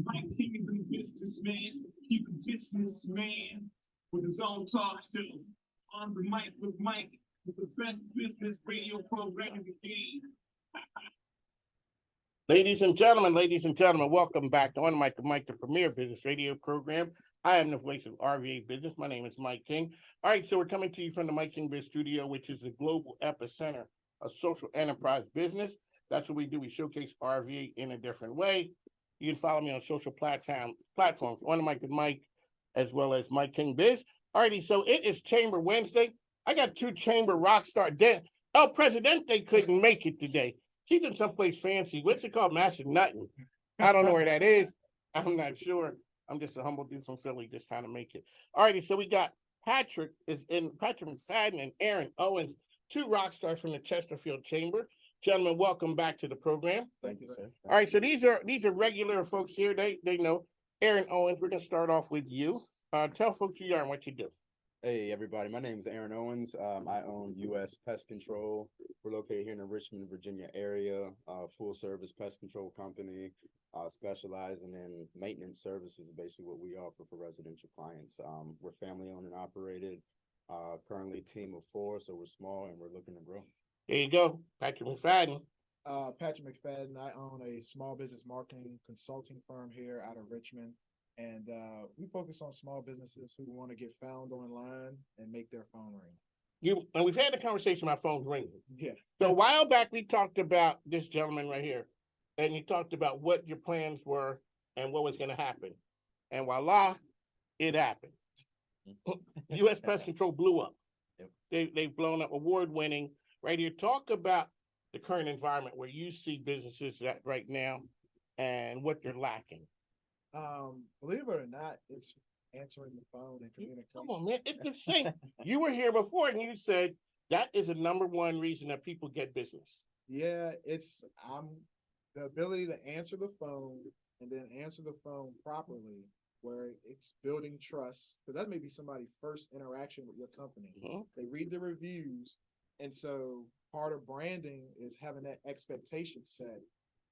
Mike King is a businessman. He's a businessman with his own talk show. On the mic with Mike, with the best business radio program in the game. Ladies and gentlemen, welcome back to On Mike with Mike, the premier business radio program. I am the voice of RVA Business. My name is Mike King. All right, so we're coming to you from the Mike King Biz Studio, which is the global epicenter of social enterprise business. That's what we do. We showcase RVA in a different way. You can follow me on social platforms, On Mike with Mike, as well as Mike King Biz. All righty, so it is Chamber Wednesday. I got two Chamber rock star. El Presidente couldn't make it today. She's in someplace fancy. What's it called? Massanutten. I don't know where that is. I'm not sure. I'm just a humble dude from Philly just trying to make it. All righty, so we got Patrick McFadden and Aaron Owens, two rock stars from the Chesterfield Chamber. Gentlemen, welcome back to the program. Thank you, sir. All right, so these are regular folks here. They know. Aaron Owens, we're gonna start off with you. Tell folks who you are and what you do. Hey, everybody. My name is Aaron Owens. I own U.S. Pest Control. We're located here in the Richmond, Virginia area. Full service pest control company, specializing in maintenance services, basically what we offer for residential clients. We're family owned and operated. Currently a team of 4, so we're small and we're looking to grow. There you go, Patrick McFadden. Patrick McFadden. I own a small business marketing consulting firm here out of Richmond. And we focus on small businesses who want to get found online and make their phone ring. And we've had the conversation about phones ringing. Yeah. So a while back, we talked about this gentleman right here, and you talked about what your plans were and what was going to happen. And voila, it happened. U.S. Pest Control blew up. Yep. They've blown up, award-winning. Right here, talk about the current environment where you see businesses at right now and what they're lacking. Believe it or not, it's answering the phone and communicating. Come on, man, it's the same. You were here before and you said that is the number one reason that people get business. Yeah, it's the ability to answer the phone and then answer the phone properly, where it's building trust. Because that may be somebody's first interaction with your company. Mhm. They read the reviews, and so part of branding is having that expectation set.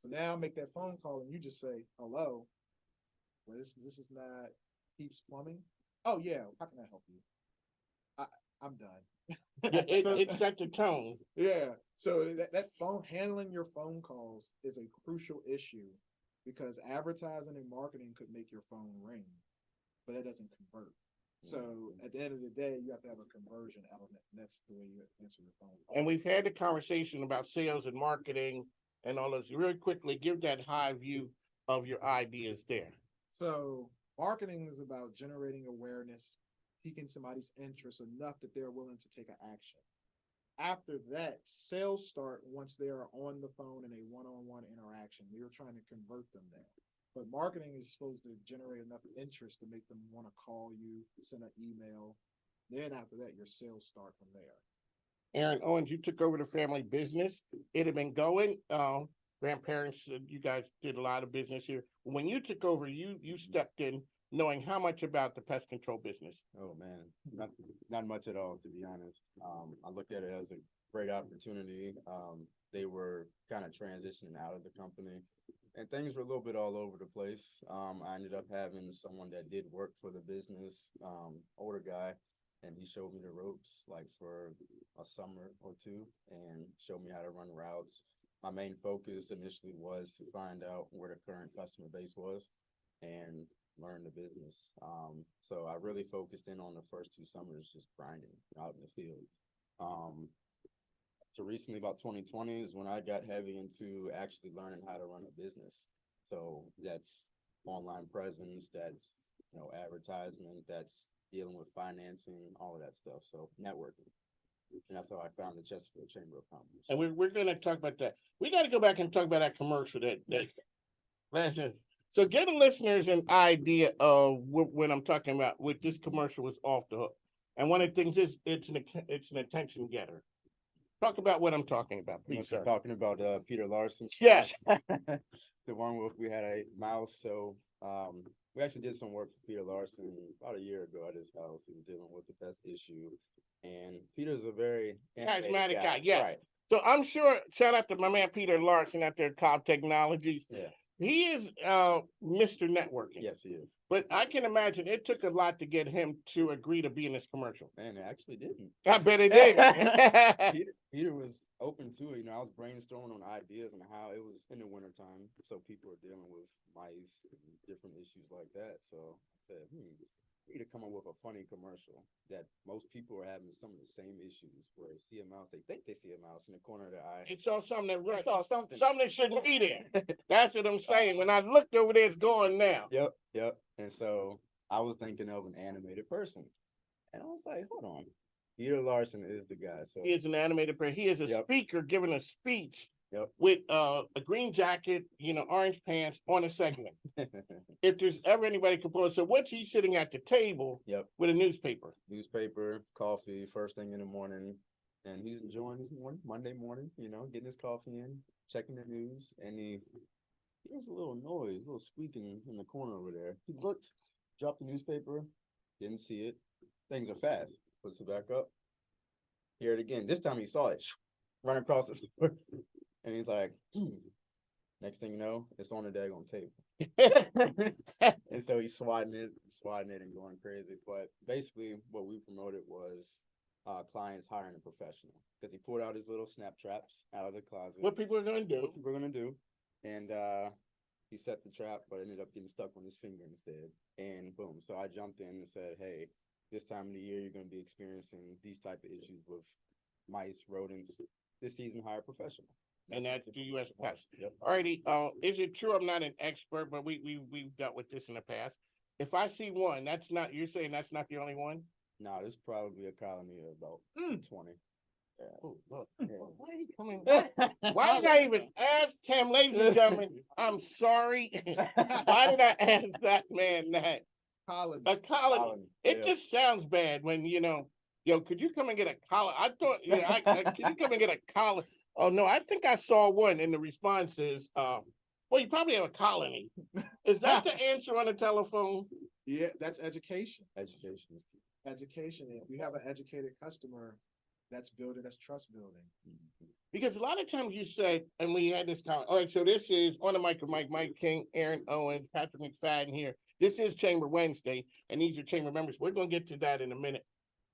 So now make that phone call and you just say hello. Well, this is not Peeps Plumbing. Oh yeah, how can I help you? I'm done. It set the tone. Yeah. So that phone handling your phone calls is a crucial issue because advertising and marketing could make your phone ring, but that doesn't convert. So at the end of the day, you have to have a conversion element, and that's the way you answer your phone call. And we've had the conversation about sales and marketing and all this. Really quickly, give that high view of your ideas there. So marketing is about generating awareness, piquing somebody's interest enough that they're willing to take an action. After that, sales start once they are on the phone in a one-on-one interaction. You're trying to convert them there. But marketing is supposed to generate enough interest to make them want to call you, send an email. Then after that, your sales start from there. Aaron Owens, you took over the family business. It had been going. Grandparents, you guys did a lot of business here. When you took over, you stepped in knowing how much about the pest control business. Oh man, not much at all, to be honest. I looked at it as a great opportunity. They were kind of transitioning out of the company and things were a little bit all over the place. I ended up having someone that did work for the business, older guy, and he showed me the ropes like for a summer or two and showed me how to run routes. My main focus initially was to find out where the current customer base was and learn the business. So I really focused in on the first 2 summers, just grinding out in the field. So recently, about 2020 is when I got heavy into actually learning how to run a business. So that's online presence, that's, advertisement, that's dealing with financing, all of that stuff. So networking. And that's how I found the Chesterfield Chamber of Commerce. And we're going to talk about that. We got to go back and talk about that commercial that so give the listeners an idea of what I'm talking about. What this commercial was off the hook, and one of the things is it's an attention getter. Talk about what I'm talking about, please, sir. Talking about Peter Larson. Yes. The one where we had a mouse. So we actually did some work for Peter Larson about a year ago at his house. He was dealing with the pest issue. And Peter's a very charismatic guy, yes. Right. So I'm sure, shout out to my man Peter Larson out there at Cobb Technologies. Yeah. he is Mr. Networking. Yes, he is. But I can imagine it took a lot to get him to agree to be in this commercial. And it actually didn't. I bet it did. Peter was open to it. You know, I was brainstorming on ideas and how it was in the wintertime, so people are dealing with mice and different issues like that. So I said, we need to come up with a funny commercial that most people are having some of the same issues where they see a mouse, they think they see a mouse in the corner of their eye. It saw something that I saw something. something that shouldn't be there. That's what I'm saying. When I looked over there, it's gone now. Yep. And so I was thinking of an animated person. And I was like, hold on. Peter Larson is the guy. So He is an animated person. He is a Yep. speaker giving a speech Yep. with a green jacket, orange pants on a segment. If there's ever anybody complains, so what's he sitting at the table Yep. with a newspaper? Newspaper, coffee, first thing in the morning. And he's enjoying his morning, Monday morning, getting his coffee in, checking the news, and he hears a little noise, a little squeaking in the corner over there. He looked, dropped the newspaper, didn't see it. Things are fast. Puts it back up. Hear it again. This time he saw it run across the floor. And he's like, next thing you know, it's on the daggone table. And so he's swatting it and going crazy. But basically what we promoted was clients hiring a professional, because he pulled out his little snap traps out of the closet. What people are gonna do? What we're gonna do. And he set the trap, but ended up getting stuck on his finger instead. And boom. So I jumped in and said, hey, this time of the year you're gonna be experiencing these type of issues with mice, rodents. This season, hire a professional. And that's the US Pest. Yep. Alrighty, is it true? I'm not an expert, but we've dealt with this in the past. If I see one, you're saying that's not the only one? No, this is probably a colony of about 20. Oh, look. Yeah. Why are you coming back? Why did I even ask him, ladies and gentlemen? I'm sorry. Why did I ask that man that? Colin, A colony. Colony, It yeah. just sounds bad when, yo, could you come and get a collar? I thought, could you come and get a collar? Oh, no, I think I saw one, and the response is, well, you probably have a colony. Is that the answer on the telephone? yeah, that's education. Education is key. Education. If you have an educated customer, that's trust building. Because a lot of times you say, and we had this comment, all right, so this is on the mic with Mike King, Aaron Owens, Patrick McFadden here. This is Chamber Wednesday, and these are chamber members. We're going to get to that in a minute.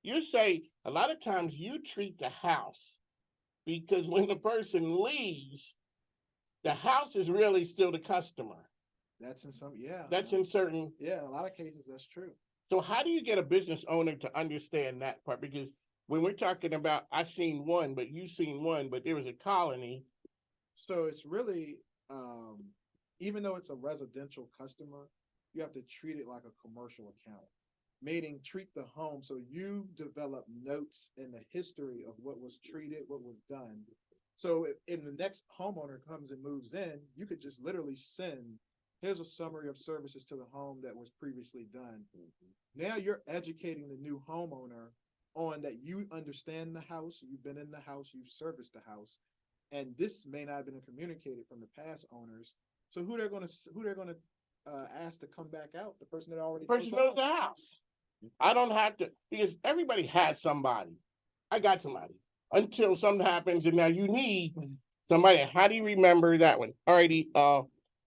You say a lot of times you treat the house, because when the person leaves, the house is really still the customer. That's in some, yeah. That's in certain. Yeah, in a lot of cases, that's true. So how do you get a business owner to understand that part? Because when we're talking about, I seen one, but you seen one, but there was a colony. So it's really, even though it's a residential customer, you have to treat it like a commercial account. Meaning treat the home, so you develop notes in the history of what was treated, what was done. So if the next homeowner comes and moves in, you could just literally send, here's a summary of services to the home that was previously done. Now you're educating the new homeowner on that you understand the house, you've been in the house, you've serviced the house, and this may not have been communicated from the past owners. So who they're gonna ask to come back out? The person that already Person knows the house. I don't have to, because everybody has somebody. I got somebody until something happens, and now you need somebody. How do you remember that one? Alrighty.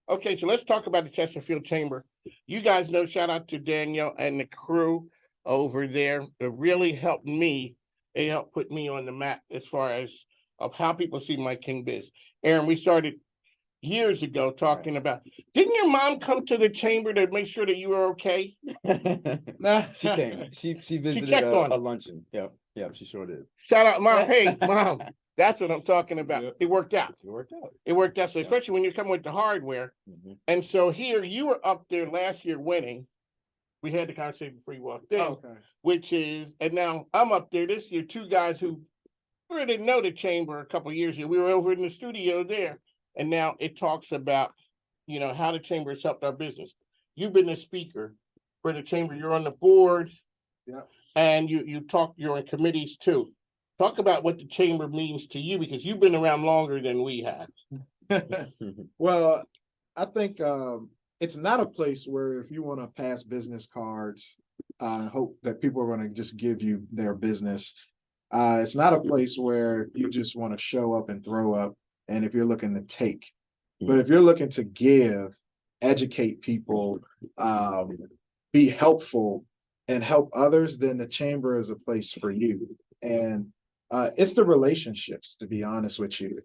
Okay, so let's talk about the Chesterfield Chamber. You guys know, shout out to Danielle and the crew over there. It really helped me. It helped put me on the map as far as of how people see Mike King Biz. Aaron, we started years ago talking about, didn't your mom come to the chamber to make sure that you were okay? She came. She visited checked on a you. luncheon. Yep, she sure did. Shout out, Mom. Hey, Mom, that's what I'm talking about. Yeah. It worked out. It worked out. It worked out. So Yeah. especially when you're coming with the hardware. Mhm. And so here you were up there last year winning. We had the conversation before you walked in, Okay. which is, and now I'm up there this year, two guys who really didn't know the chamber a couple of years ago. We were over in the studio there. And now it talks about, how the chamber has helped our business. You've been the speaker for the chamber. You're on the board. Yeah. And you're in committees too. Talk about what the chamber means to you, because you've been around longer than we have. Well, I think it's not a place where if you want to pass business cards, hope that people are going to just give you their business. It's not a place where you just want to show up and throw up. And if you're looking to take, But if you're looking to give, educate people, be helpful and help others, then the chamber is a place for you. And it's the relationships, to be honest with you.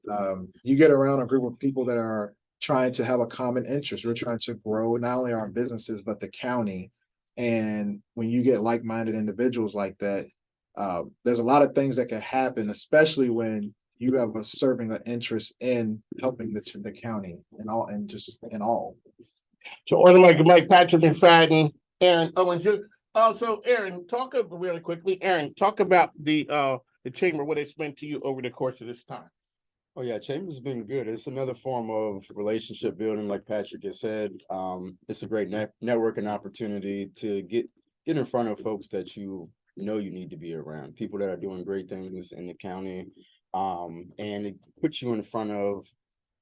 You get around a group of people that are trying to have a common interest. We're trying to grow not only our businesses, but the county. And when you get like-minded individuals like that, there's a lot of things that can happen, especially when you have a serving an interest in helping the county and all, and just in all. So on the Mike Patrick McFadden, Aaron Owens. Also, Aaron, talk really quickly. Aaron, talk about the chamber, what it's meant to you over the course of this time. Oh yeah, Chamber's been good. It's another form of relationship building, like Patrick has said. It's a great networking opportunity to get in front of folks that you know you need to be around, people that are doing great things in the county. And it puts you in front of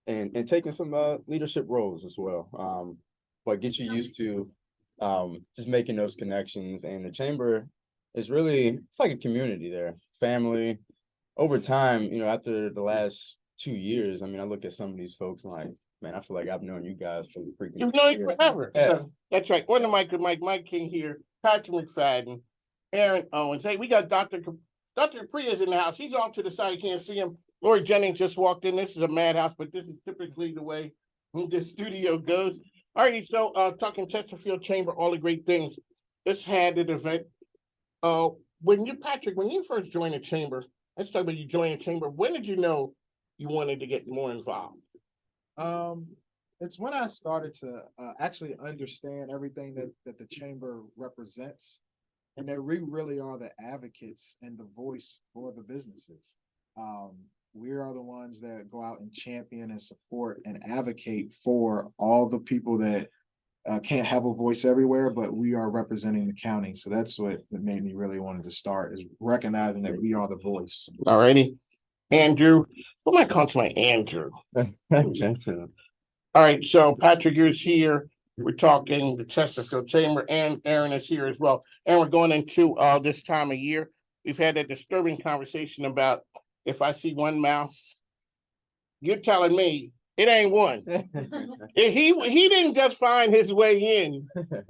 and taking some leadership roles as well. But get you used to just making those connections. And the chamber is really, it's like a community there, family. Over time, you know, after the last 2 years, I mean, I look at some of these folks and like, man, I feel like I've known you guys for the freaking. You've known it forever. Yeah. So, that's right. On the Mike King here, Patrick McFadden, Aaron Owens. Hey, we got Dr. Priya's in the house. He's off to the side. You can't see him. Lori Jennings just walked in. This is a madhouse, but this is typically the way the studio goes. All righty, so talking Chesterfield Chamber, all the great things. This had an event. Patrick, when you first joined the chamber, let's talk about you joining the chamber. When did you know you wanted to get more involved? It's when I started to actually understand everything that the chamber represents, and that we really are the advocates and the voice for the businesses. We are the ones that go out and champion and support and advocate for all the people that can't have a voice everywhere, but we are representing the county. So that's what made me really wanted to start, is recognizing that we are the voice. All righty. Andrew, what am I calling my Andrew? All right, so Patrick is here. We're talking the Chesterfield Chamber, and Aaron is here as well. And we're going into this time of year. We've had a disturbing conversation about if I see one mouse, you're telling me it ain't one. He didn't just find his way in.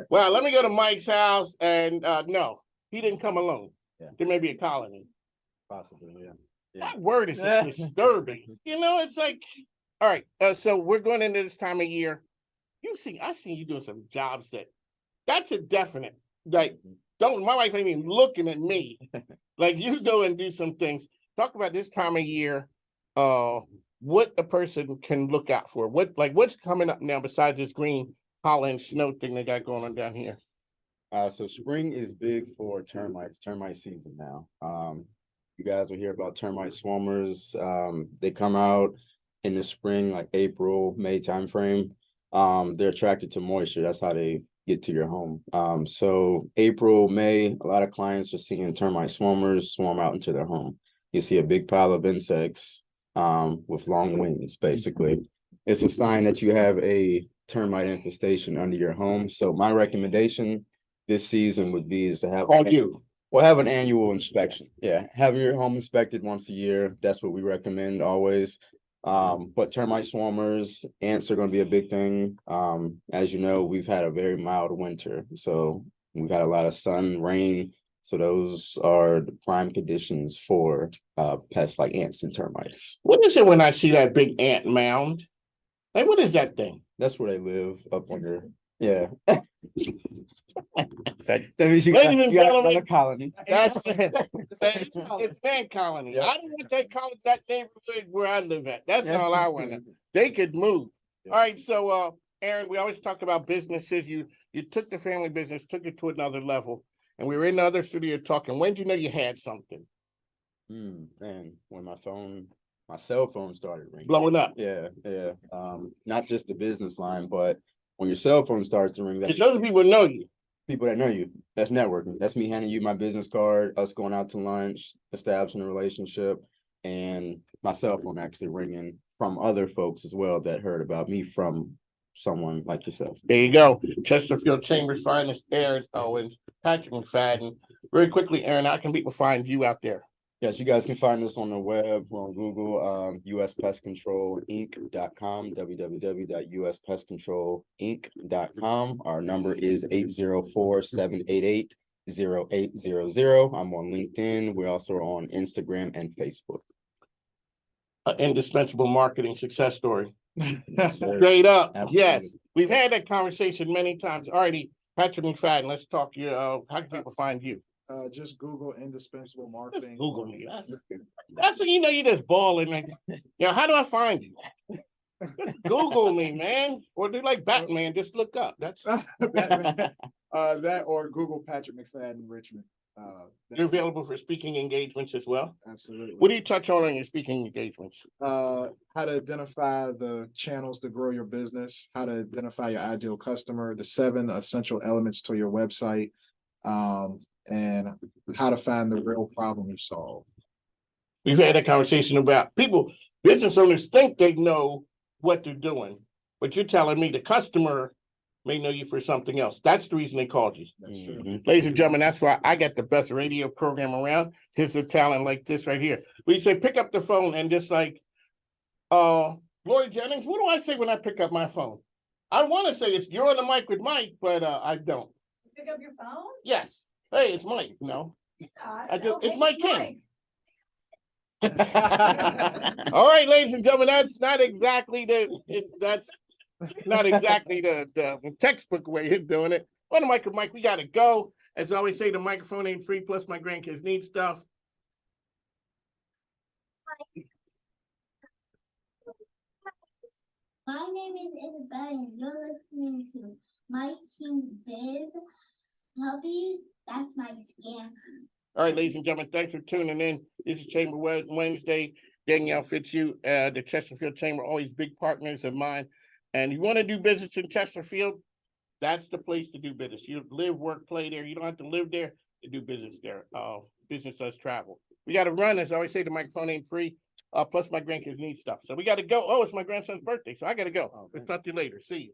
Well, let me go to Mike's house, and no, he didn't come alone. Yeah. There may be a colony. Possibly, yeah. That word is just disturbing. You know, it's like, all right. So we're going into this time of year. I see you doing some jobs that's a definite. Like, my wife ain't even looking at me. Like, you go and do some things. Talk about this time of year. What a person can look out for. What's coming up now besides this green pollen snow thing they got going on down here? So spring is big for termites, termite season now. You guys will hear about termite swarmers. They come out in the spring, like April, May timeframe. They're attracted to moisture. That's how they get to your home. So April, May, a lot of clients are seeing termite swarmers swarm out into their home. You see a big pile of insects with long wings, basically. It's a sign that you have a termite infestation under your home. So my recommendation this season would be is to have have an annual inspection. Yeah, have your home inspected once a year. That's what we recommend always. But termite swarmers, ants are going to be a big thing. As you know, we've had a very mild winter, so we've had a lot of sun, rain. So those are the prime conditions for pests like ants and termites. What is it when I see that big ant mound? Like, what is that thing? That's where they live, up under. Yeah. That means you got another colony. It's ant colony. Yep. I don't want that neighborhood where I live at. That's all I want. They could move. Yep. All right, so Aaron, we always talk about businesses. You took the family business, took it to another level. And we were in the other studio talking. When did you know you had something? Man, when my cell phone started ringing. Blowing up. Yeah. Not just the business line, but when your cell phone starts to ring, Because those people know you. People that know you, that's networking. That's me handing you my business card, us going out to lunch, establishing a relationship, and my cell phone actually ringing from other folks as well that heard about me from someone like yourself. There you go. Chesterfield Chambers finest, Aaron Owens, Patrick McFadden. Very quickly, Aaron, how can people find you out there? Yes, you guys can find us on the web, on Google, uspestcontrolinc.com, www.uspestcontrolinc.com. Our number is 804-788-0800. I'm on LinkedIn. We also are on Instagram and Facebook. Indispensable marketing success story. Yes, sir. Straight up, Absolutely. yes. We've had that conversation many times. Alrighty, Patrick McFadden, let's talk you. How can people find you? Just Google indispensable Just marketing. Google me. That's when you know you just balling. Like, how do I find you? Just Google me, man. Or do like Batman, just look up. That's Batman. That or Google Patrick McFadden Richmond. you're available for speaking engagements as well. Absolutely. What do you touch on your speaking engagements? How to identify the channels to grow your business, how to identify your ideal customer, the 7 essential elements to your website, and how to find the real problem you solve. We've had that conversation about business owners think they know what they're doing, but you're telling me the customer may know you for something else. That's the reason they called you. That's true. Mhm. Ladies and gentlemen, that's why I got the best radio program around. Here's a talent like this right here. We say pick up the phone and just like, Lori Jennings, what do I say when I pick up my phone? I want to say you're on the mic with Mike, but I don't. Pick up your phone? Yes. Hey, it's Mike. No. I do. Okay, It's Mike King. Mike. All right, ladies and gentlemen, that's not exactly the textbook way of doing it. On the mic with Mike, we gotta go. As I always say, the microphone ain't free, plus my grandkids need stuff. My name is Isabella, and you're listening to My Team Biz. Hubby, that's my scam. All right, ladies and gentlemen, thanks for tuning in. This is Chamber Wednesday. Danielle Fitzhugh, the Chesterfield Chamber, always big partners of mine. And you want to do business in Chesterfield? That's the place to do business. You live, work, play there. You don't have to live there to do business there. Business does travel. We got to run. As I always say, the microphone ain't free. Plus my grandkids need stuff. So we got to go. Oh, it's my grandson's birthday, so I got to go. Let's talk to you later. See you.